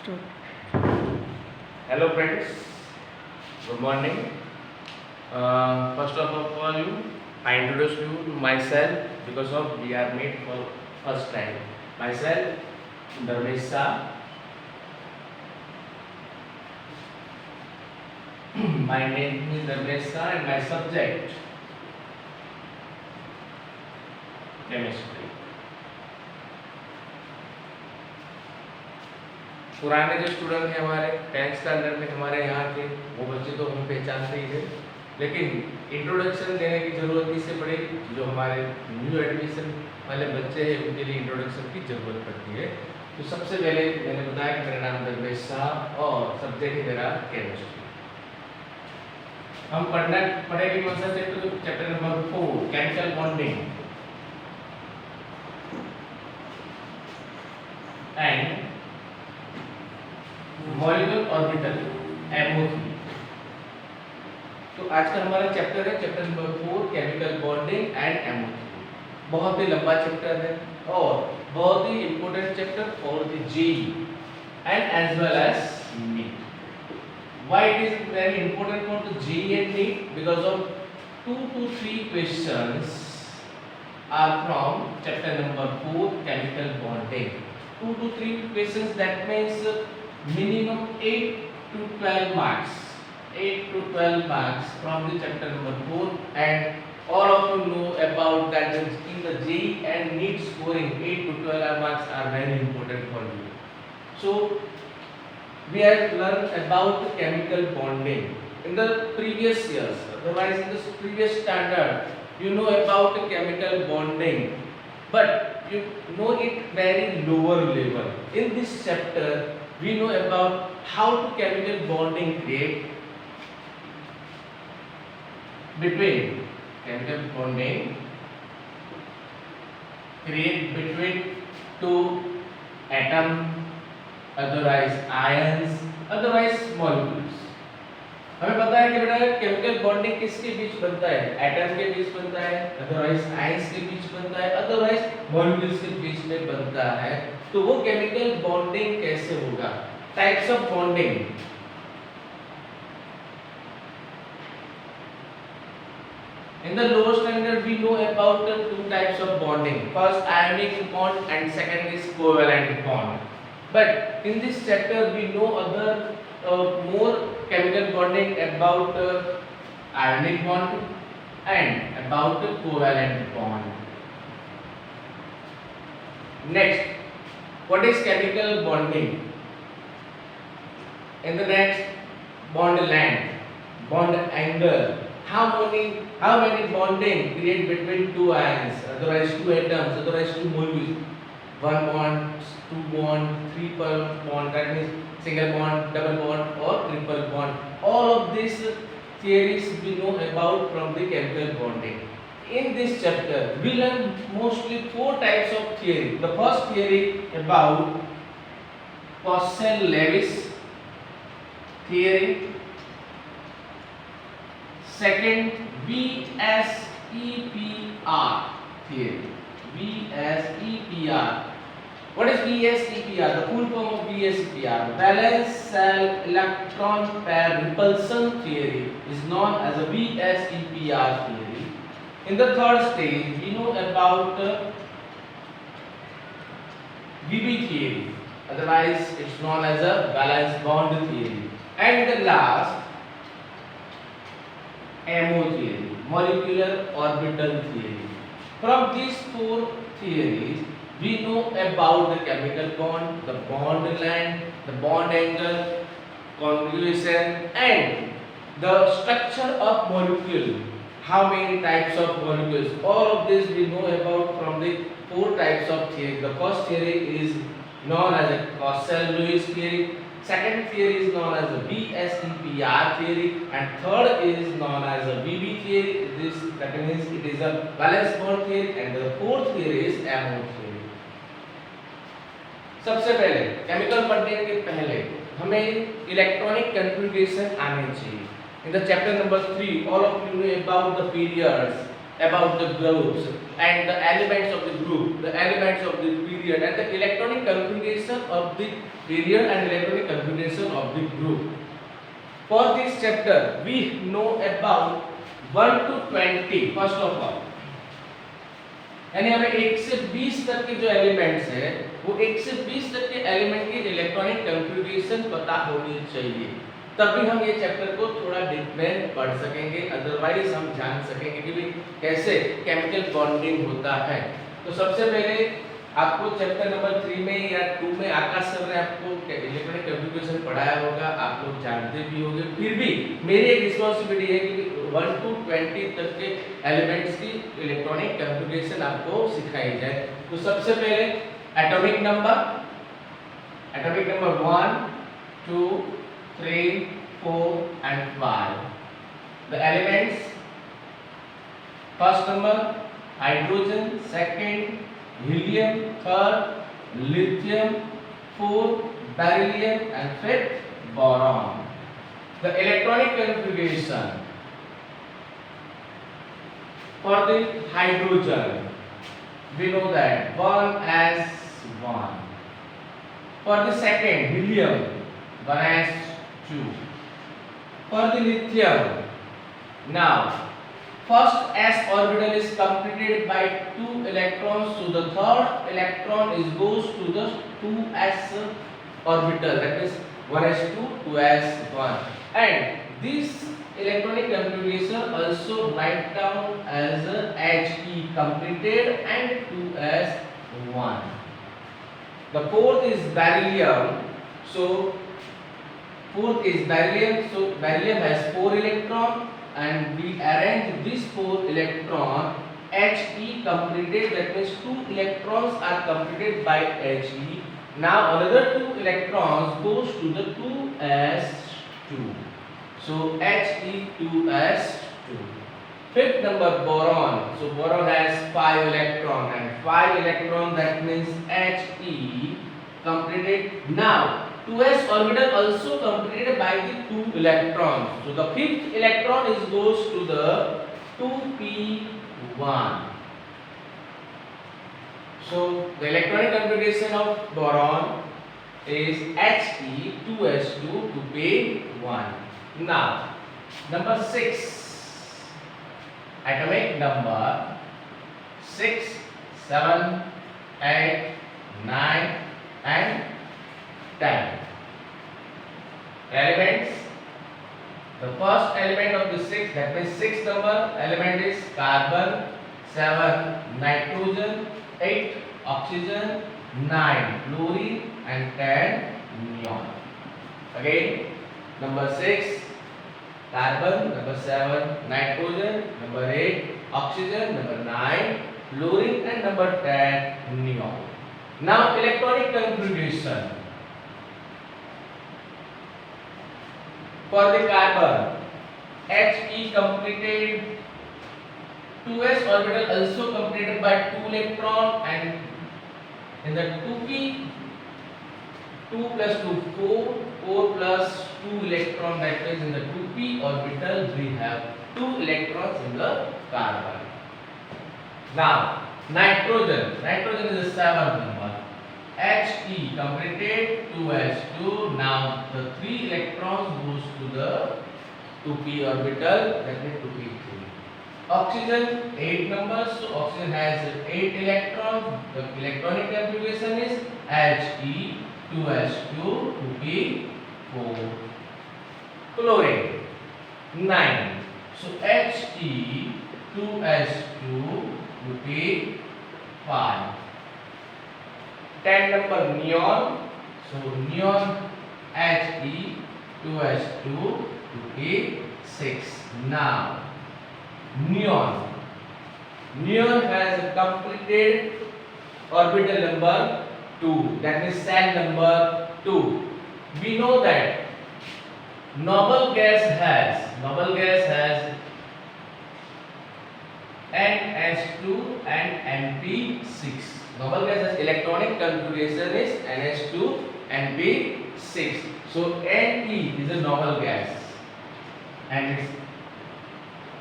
Hello friends, good morning. First of all, I introduce you to myself because of we are meet for first time. Myself, Dharmesh Shah. My name is Dharmesh Shah and my subject chemistry. पुराने जो student हैं हमारे 10th standard में हमारे यहाँ के वो बच्चे तो हम पहचानते ही हैं, लेकिन इंट्रोडक्शन देने की ज़रूरत इससे पड़ेगी। जो हमारे न्यू एडमिशन वाले बच्चे हैं उनके लिए इंट्रोडक्शन की ज़रूरत पड़ती है। तो सबसे पहले मैंने बताया कि मेरा नाम धर्मेश शाह और सब्जेक्ट है मेरा केमिस्ट्री। हम पढ़ेंगे कौन सा chapter? Chapter number 4 chemical bonding and molecular orbital MO3। तो आज का हमारा चैप्टर है chapter number 4 chemical bonding and MO3। बहुत ही लंबा चैप्टर है और बहुत ही important chapter for the JEE and as well as NEET। Why it is very important for the JEE and NEET? Because of 2 to 3 questions are from chapter number 4 chemical bonding. 2 to 3 questions, that means minimum 8 to 12 marks. 8 to 12 marks from the chapter number 4, and all of you know about that in the JEE and NEET scoring 8 to 12 marks are very important for you. So we have learned about the chemical bonding in the previous years. Otherwise in the previous standard you know about the chemical bonding, but you know it very lower level. In this chapter we know about how to chemical bonding create between two atom, otherwise ions, otherwise molecules। हमें पता है कि बेटा chemical bonding किसके बीच बनता है? Atom के बीच बनता है, अदरवाइज आयंस के बीच बनता है, अदरवाइज मॉलिक्यूल्स के बीच में बनता है। तो वो केमिकल बॉन्डिंग कैसे होगा? Types of bonding. In the lower standard we know about the 2 types of bonding. First ionic bond and second is covalent bond. But in this chapter we know other more chemical bonding about ionic bond and about the covalent bond. Next, what is chemical bonding? In the next, bond length, bond angle, how many bonding create between 2 ions, otherwise 2 atoms, otherwise 2 molecules, 1 bond, 2 bond, triple bond, that means single bond, double bond or triple bond. All of these theories we know about from the chemical bonding. In this chapter we learn mostly 4 types of theory. The first theory about Purcell-Lewis theory, second VSEPR theory. VSEPR. What is VSEPR? The full form of VSEPR, valence shell electron pair repulsion theory, is known as a VSEPR theory. In the third stage we know about VB theory, otherwise it's known as a valence bond theory. And the last, MO theory, molecular orbital theory. From these 4 theories we know about the chemical bond, the bond length, the bond angle, conjugation and the structure of molecule. How many types of molecules? All of this we know about from the 4 types of theory. The first theory is known as a Purcell-Lewis theory. Second theory is known as the VSEPR theory, and third is known as the VB theory. That means it is a valence bond theory, and the fourth theory is MO theory. सबसे पहले chemical bonding के पहले हमें electronic configuration आने चाहिए। In the chapter number 3 all of you know about the periods, about the groups and the elements of the group, the elements of the period, and the electronic configuration of the period and electronic configuration of the group. For this chapter, we know about 1 to 20 first of all, यानी हमें 1 से 20 तक के जो elements है वो 1 से 20 तक के एलिमेंट की इलेक्ट्रॉनिक कॉन्फ़िगरेशन पता होनी चाहिए, तभी हम ये चैप्टर को थोड़ा डीप में पढ़ सकेंगे, अदरवाइज हम जान सकेंगे कि भाई कैसे केमिकल बॉन्डिंग होता है। तो सबसे पहले आपको चैप्टर नंबर 3 में या 2 में आकाश सर ने आपको इलेक्ट्रॉनिक कॉन्फ़िगरेशन पढ़ाया होगा, आप लोग जानते भी होंगे, फिर भी मेरी एक रिस्पांसिबिलिटी है कि 1 to 20 तक के एलिमेंट्स की इलेक्ट्रॉनिक कॉन्फ़िगरेशन आपको सिखाई जाए। तो सबसे पहले atomic number 1 2 3 4 and 5, the elements, first number hydrogen, second helium, third lithium, fourth beryllium, and fifth boron. The electronic configuration for the hydrogen, we know that 1s1. For the second helium, 1s2. For the lithium, now first s orbital is completed by 2 electrons, so the third electron goes to the 2s orbital, that is 1s2 2s1, and this electronic configuration also write down as He completed and 2s1. The fourth is beryllium, so beryllium has 4 electrons, and we arrange this 4 electron He completed, that means 2 electrons are completed by He. Now another 2 electrons goes to the 2s2, so He 2s2. Fifth number boron, so boron has 5 electron, and 5 electron, that means He completed. Now 2s orbital also completed by the 2 electrons, so the fifth electron goes to the 2p1. So the electronic configuration of boron is He 2s2 2p1. Now number 6, atomic number 6 7 8 9 and 10 elements. The first element of the 6, that means 6th number element, is carbon, 7 nitrogen, 8 oxygen, 9 fluorine, and 10 neon. Again, number 6 carbon, number 7 nitrogen, number 8 oxygen, number 9 fluorine, and number 10 neon. Now electronic configuration. For the carbon, He completed 2s orbital also completed by 2 electron, and in the 2p 2 plus 2 4 4 plus 2 electron, that means in the 2p orbital we have 2 electrons in the carbon. Now nitrogen is the 7th number. He completed 2s2. Now the 3 electrons goes to the 2p orbital, that is 2p3. Oxygen 8 numbers, so oxygen has 8 electrons. The electronic configuration is He 2s2 2p4. Chlorine 9, so He 2s2 2p5. 10 number neon, so neon He 2s2 2p6. Now neon has a completed orbital number 2, that is cell number 2. We know that noble gas has NH2 and Np6. Noble gas has electronic configuration is NH2 Np6. So Ne is a noble gas, and its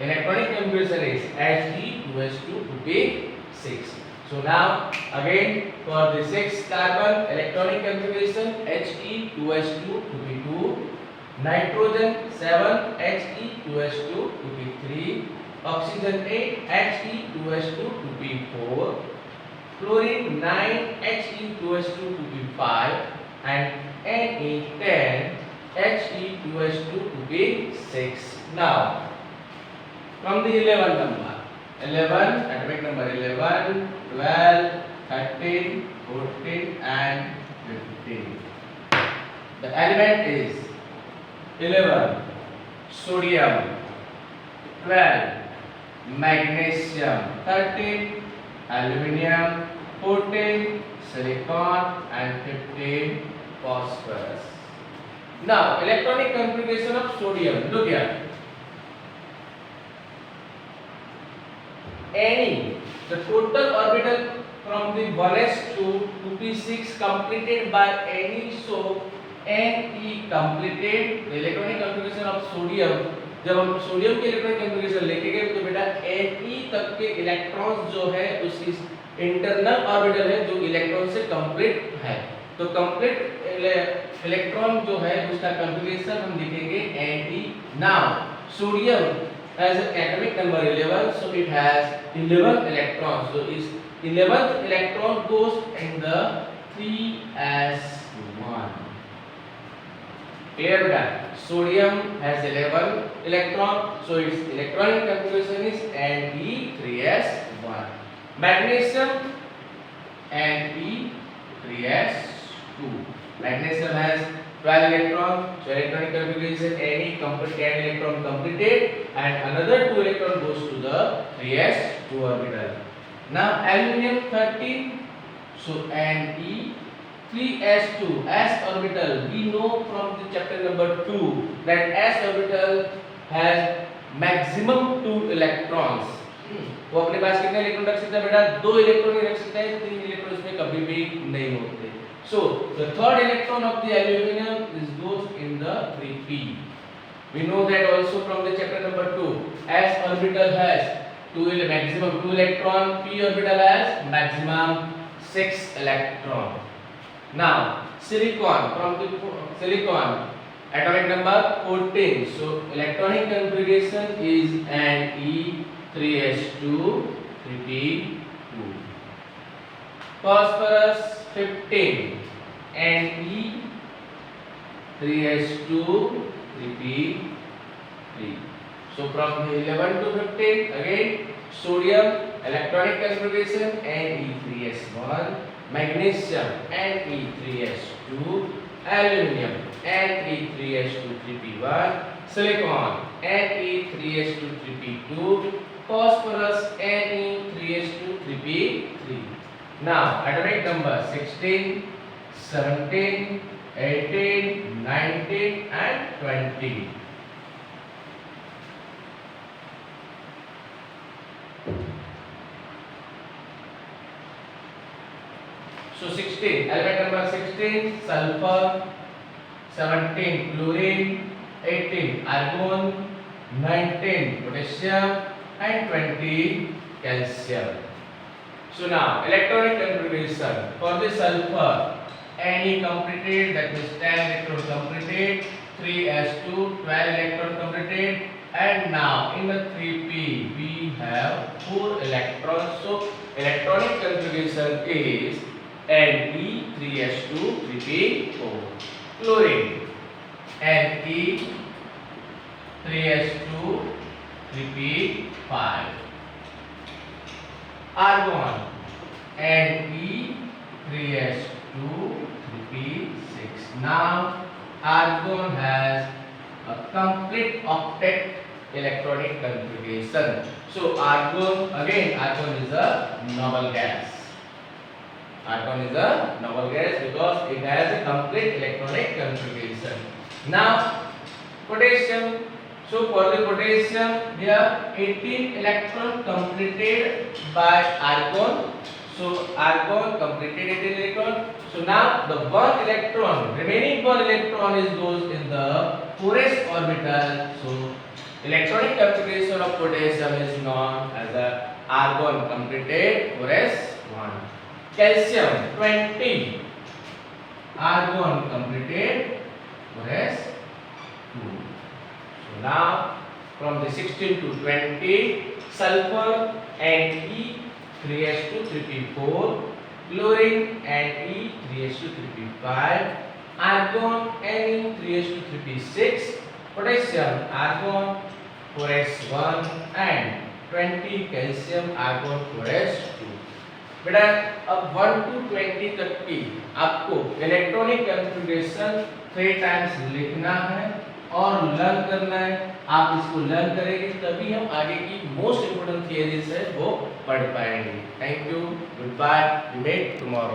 electronic configuration is He2S2 2p6. So now again for the 6th carbon electronic configuration He2S2 2p2, nitrogen 7 He2S2 2p3, oxygen 8 He2S2 2p4, chlorine 9 He2S2 2p5, and Na10 He2S2 2p6. Now from the 11 number, 11 atomic number 11, 12, 13, 14 and 15. The element is 11 sodium, 12 magnesium, 13 aluminium, 14 silicon and 15 phosphorus. Now electronic configuration of sodium, look here. Any, the total orbital from the 1s to 2p6 completed by any, so Ne completed the electronic configuration of sodium. जब हम sodium के electronic configuration लेके गए तो बेटा Ne तक के electrons जो है उसकी इंटरनल ऑर्बिटल है जो इलेक्ट्रॉन से कंप्लीट है, तो कंप्लीट इलेक्ट्रॉन जो है उसका कॉन्फ़िगरेशन हम लिखेंगे Ne. Now sodium as atomic number 11, so it has 11 electrons, so its 11th electron goes in the 3s1. Clear that sodium has 11 electron, so its electronic configuration is Ne3s1. Magnesium Ne3s2. Magnesium has 12 electron, so electronic configuration Ne complete 10 electron completed and another 2 electron goes to the 3s2 orbital. Now aluminium 13, so Ne 3s2 s orbital, we know from the chapter number 2 that s orbital has maximum 2 electrons. वो अपने पास कितने electron रख सकता है बेटा? 2 electron ही रख सकता है, 3 इलेक्ट्रॉन इसमें कभी भी नहीं होते. So the third electron of the aluminum is goes in the 3p. We know that also from the chapter number 2. S orbital has maximum 2 electron, p orbital has maximum 6 electron. Now silicon, from the silicon atomic number 14. So electronic configuration is Ne3s2 3p2. Phosphorus 15 Ne3s2 3p3. So from 11 to 15 again sodium electronic configuration Ne3s1, magnesium Ne3s2, aluminium Ne3s2 3p1, silicon Ne3s2 3p2, phosphorus Ne3s2 3p3. Now atomic number 16, 17, 18, 19 and 20. So 16, element number 16 sulfur, 17 chlorine, 18 argon, 19 potassium and 20 calcium. So now electronic configuration for the sulfur, Ne completed, that means 10 electron completed, 3s2 12 electron completed, and now in the 3p we have 4 electrons. So electronic configuration is Ne3s2 3p4. Chlorine Ne3s2 3p5. Argon Ne3s2 3p6. Now argon has a complete octet electronic configuration. So argon, again argon is a noble gas. Argon is a noble gas because it has a complete electronic configuration. Now potassium. So for the potassium there 18 electron completed by argon. So argon completed 18 electron. So now the remaining one electron is goes in the 4s orbital. So Electronic configuration of potassium is known as the argon completed 4s1. Calcium 20, argon completed 4s2. So now from the 16 to 20, sulfur and E 3s2 3p4, chlorine and E 3s2 3p5, argon and E 3s2 3p6, potassium argon 4s1 and 20 calcium argon 4s2. बेटा अब 1 to 20 तक की आपको electronic configuration 3 times लिखना है और learn करना है। आप इसको लर्न करेंगे तभी हम आगे की मोस्ट इंपोर्टेंट थियरीज है वो पढ़ पाएंगे। Thank you, goodbye, we meet tomorrow.